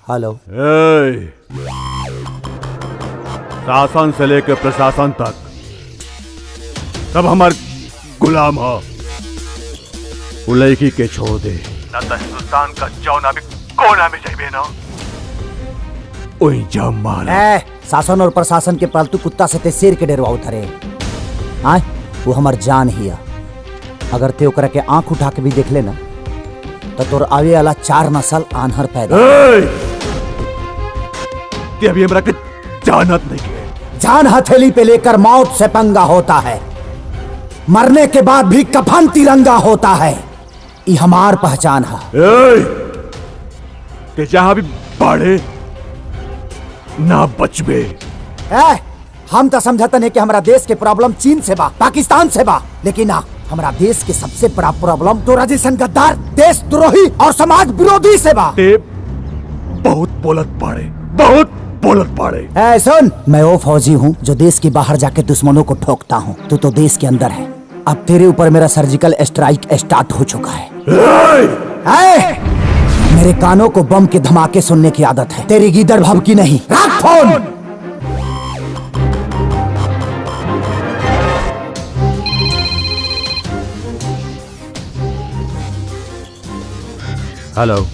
Hello. शासन से लेकर प्रशासन तक सब हमार गुलाम हो। वो लड़की के छोड़ दे ना तो हिंदुस्तान का जौना भी कोना में जाइबे ना वही जाम मार। शासन और प्रशासन के पालतू कुत्ता से ते शेर के डेरवा उतरे। आए वो हमार जान ही है। अगर ते ओकरा के आंख उठा के भी देख लेना तो तोर आवे वाला 4 नस्ल आन्हर पैदा। ते अभी हमरा के जानत नहीं के। जान हथेली पे लेकर मौत से पंगा होता है, मरने के बाद भी कफन तिरंगा होता है। ये हमार पहचान है। ते जहां भी बढ़े ना बचबे। हम तो समझते नहीं कि हमारा देश के प्रॉब्लम चीन से बा, पाकिस्तान से बा, लेकिन ना हमारा देश के सबसे बड़ा प्रॉब्लम तोरा जैसन गद्दार, देशद्रोही और समाज विरोधी से बा। ते बहुत बोलत पड़े, बहुत बोलत पड़े। सुन, मैं वो फौजी हूँ जो देश के बाहर जाके दुश्मनों को ठोकता हूँ। तू तो देश के अंदर है। अब तेरे ऊपर मेरा सर्जिकल स्ट्राइक स्टार्ट हो चुका है। मेरे कानों को बम के धमाके सुनने की आदत है, तेरी गीदड़ भभकी नहीं। रख फोन। हेलो।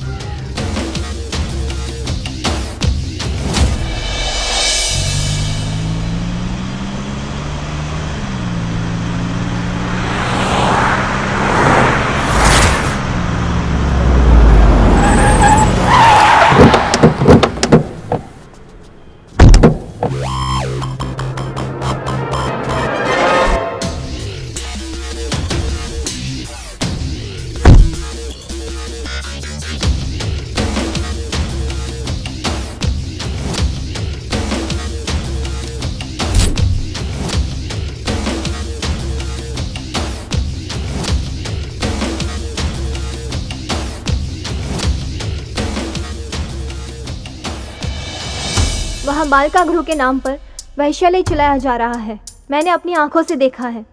वहाँ बालिका गृह के नाम पर वैश्यालय चलाया जा रहा है। मैंने अपनी आंखों से देखा है।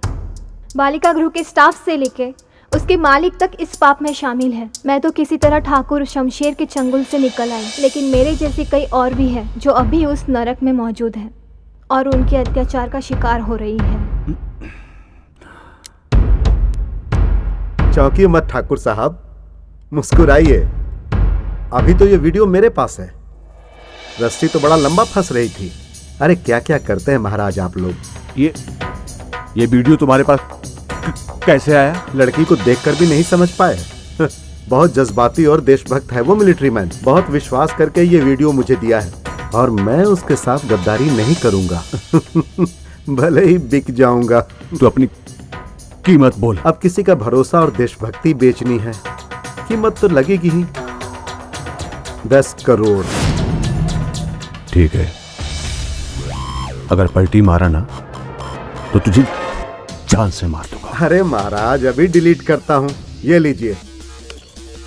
बालिका गृह के स्टाफ से लेके उसके मालिक तक इस पाप में शामिल है। मैं तो किसी तरह ठाकुर शमशेर के चंगुल से निकल आई, लेकिन मेरे जैसे कई और भी हैं जो अभी उस नरक में मौजूद हैं और उनके अत्याचार का शिकार हो रही है। चौंकिए मत ठाकुर साहब, मुस्कुराइए। अभी तो ये वीडियो मेरे पास है। रस्सी तो बड़ा लंबा फंस रही थी। अरे क्या क्या करते हैं महाराज आप लोग। ये वीडियो तुम्हारे पास कैसे आया? लड़की को देखकर भी नहीं समझ पाए? बहुत जज्बाती और देशभक्त है वो मिलिट्री मैन। बहुत विश्वास करके ये वीडियो मुझे दिया है और मैं उसके साथ गद्दारी नहीं करूंगा। भले ही बिक जाऊंगा। तू अपनी कीमत बोल। अब किसी का भरोसा और देशभक्ति बेचनी है, कीमत तो लगेगी ही। 10 करोड़। ठीक है, अगर पलटी मारा ना तो तुझे जान से मार दूंगा। अरे महाराज अभी डिलीट करता हूं, ये लीजिए।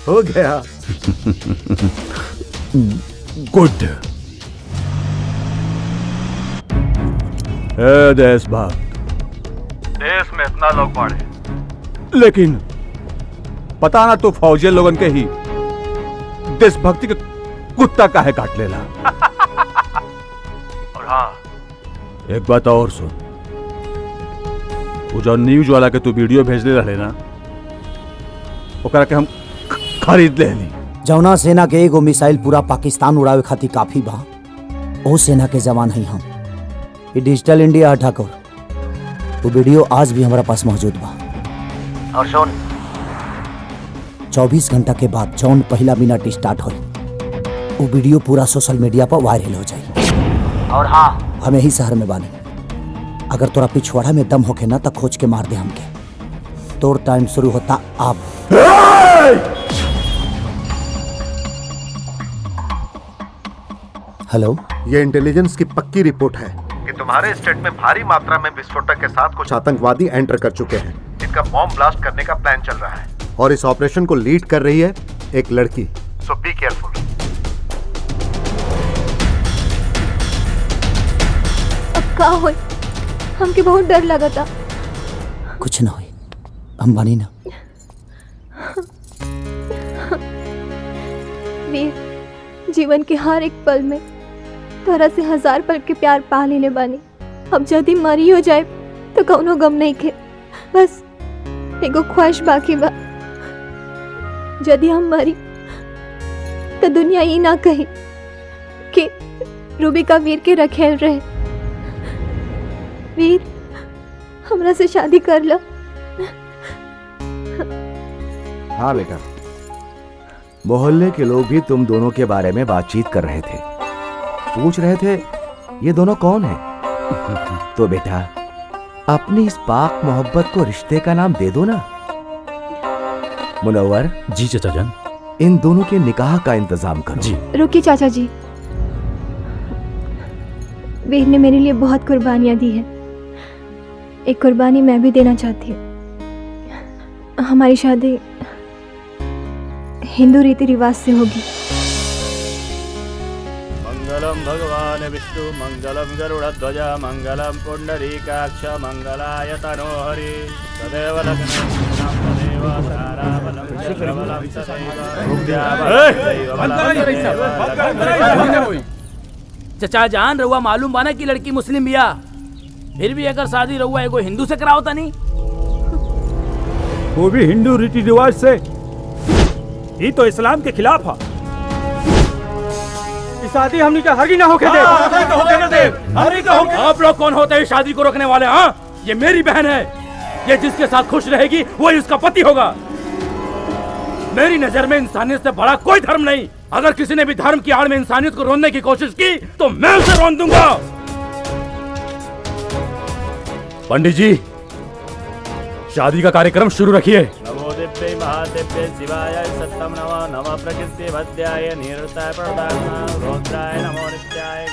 हो गया। गुड। देशभक्त, देश में इतना लोग पड़े, लेकिन पता ना तो फौजी लोगन के ही देशभक्ति के कुत्ता काहे काट लेला। और हाँ, एक बात और सुन, वो जो न्यूज वाला के तू वीडियो भेजले रहे ना, ओकरा के हम खरीद लेनी। जौना सेना के एगो मिसाइल पूरा पाकिस्तान उड़ावे खातिर काफी बा, ओ सेना के जवान है हम। ये डिजिटल इंडिया है ठाकुर। वो वीडियो आज भी हमारा पास मौजूद बा। और सुन, 24 घंटा के बाद जौन पहला मिनट स्टार्ट हो, वो वीडियो पूरा सोशल मीडिया पर वायरल हो जाए। और हाँ, हम यही शहर में बानी। अगर तोरा पिछवाड़ा में दम होके ना तो खोज के मार दे हमके। तोर टाइम शुरू होता अब। हेलो, ये इंटेलिजेंस की पक्की रिपोर्ट है कि तुम्हारे स्टेट में भारी मात्रा में विस्फोटक के साथ कुछ आतंकवादी एंटर कर चुके हैं। इनका बॉम्ब ब्लास्ट करने का प्लान चल रहा है और इस ऑपरेशन को लीड कर रही है एक लड़की। सो बी केयरफुल। अब का होई? हमके बहुत डर लगा था। कुछ ना हुई, हम बानी ना। वीर, जीवन के हर एक पल में तरह से 1000 पल के प्यार पा लेले बानी। अब जदी मरी हो जाए तो कौनो गम नहीं खे, बस एगो ख्वाहिश बाकी बा। जदी हम मरी तो दुनिया ये ना कही कि रूबिका वीर के रखेल रहे। वीर, हमरा से शादी कर लो। हाँ बेटा, मोहल्ले के लोग भी तुम दोनों के बारे में बातचीत कर रहे थे, पूछ रहे थे ये दोनों कौन है। तो बेटा, अपनी इस पाक मोहब्बत को रिश्ते का नाम दे दो ना। मुनव्वर। जी चाचा जान। इन दोनों के निकाह का इंतजाम करो। जी। रुकिए चाचा जी, वीर ने मेरे लिए बहुत कुर्बानियां दी है, एक कुर्बानी मैं भी देना चाहती हूँ। हमारी शादी हिंदू रीति रिवाज से होगी। मंगलम भगवान विष्णु मंगलम गरुड़ध्वज मंगलम पुंडरीकाक्ष मंगलाय तनोहरि सदैव चचा जान, रहुआ मालूम बाना की लड़की मुस्लिम बिया, फिर भी अगर शादी रहुआ एगो हिंदू से करावता नहीं, वो भी हिंदू रीति रिवाज से। ये तो इस्लाम के खिलाफ है। शादी हमने का हरगिज़ ना होके दे। आप लोग कौन होते हैं शादी को रोकने वाले? हाँ, ये मेरी बहन है, ये जिसके साथ खुश रहेगी वही उसका पति होगा। मेरी नजर में इंसानियत से बड़ा कोई धर्म नहीं। अगर किसी ने भी धर्म की आड़ में इंसानियत को रोनने की कोशिश की तो मैं उसे रोन दूंगा। पंडित जी, शादी का कार्यक्रम शुरू रखिए। नमो दिव्य महादिव्य शिवाय सत्यम नमः नमः प्रकृति भद्याय निरताय प्रदाय रुद्राय नमो नित्याय